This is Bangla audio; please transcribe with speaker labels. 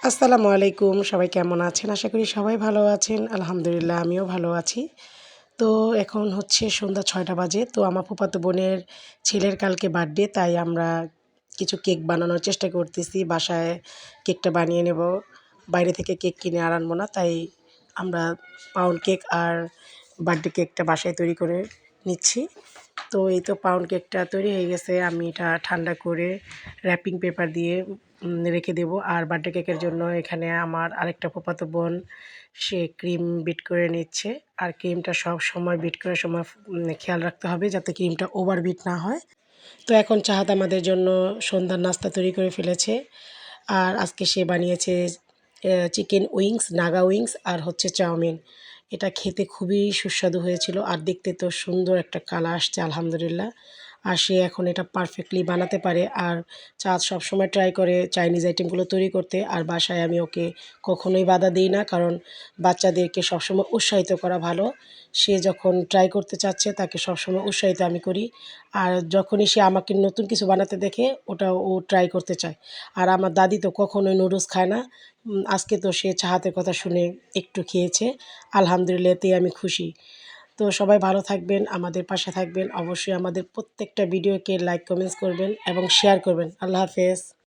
Speaker 1: আসসালামু আলাইকুম। সবাই কেমন আছেন? আশা করি সবাই ভালো আছেন। আলহামদুলিল্লাহ আমিও ভালো আছি। তো এখন হচ্ছে সন্ধ্যা ৬টা বাজে। তো আমার ফুফাতো বোনের ছেলের কালকে বার্থডে, তাই আমরা কিছু কেক বানানোর চেষ্টা করতেছি। বাসায় কেকটা বানিয়ে নেব। বাইরে থেকে কেক কিনে আর আনবো না। তাই আমরা পাউন্ড কেক আর বার্থডে কেকটা বাসায় তৈরি করে নিচ্ছি। তো এই তো পাউন্ড কেকটা তৈরি হয়ে গেছে। আমি এটা ঠান্ডা করে র্যাপিং পেপার দিয়ে রেখে দেবো। আর বার্থডে কেকের জন্য এখানে আমার আরেকটা ফুফাতো বোন, সে ক্রিম বিট করে নিচ্ছে। আর ক্রিমটা সবসময় বিট করার সময় খেয়াল রাখতে হবে যাতে ক্রিমটা ওভার বিট না হয়। তো এখন চাহাত আমাদের জন্য সন্ধ্যার নাস্তা তৈরি করে ফেলেছে। আর আজকে সে বানিয়েছে চিকেন উইংস, নাগা উইংস আর হচ্ছে চাউমিন। এটা খেতে খুবই সুস্বাদু হয়েছিল আর দেখতে তো সুন্দর একটা কালার আসছে আলহামদুলিল্লাহ। আর সে এখন এটা পারফেক্টলি বানাতে পারে। আর চাঁদ সবসময় ট্রাই করে চাইনিজ আইটেমগুলো তৈরি করতে। আর বাসায় আমি ওকে কখনোই বাধা দিই না, কারণ বাচ্চাদেরকে সবসময় উৎসাহিত করা ভালো। সে যখন ট্রাই করতে চাচ্ছে তাকে সবসময় উৎসাহিত আমি করি। আর যখনই সে আমাকে নতুন কিছু বানাতে দেখে ওটা ও ট্রাই করতে চায়। আর আমার দাদি তো কখনোই নুডলস খায় না। আজকে তো সে চাহাতের কথা শুনে একটু খেয়েছে। আলহামদুলিল্লাহ এতেই আমি খুশি। তো সবাই ভালো থাকবেন, আমাদের পাশে থাকবেন। অবশ্যই আমাদের প্রত্যেকটা ভিডিওকে লাইক, কমেন্টস করবেন এবং শেয়ার করবেন। আল্লাহ হাফেজ।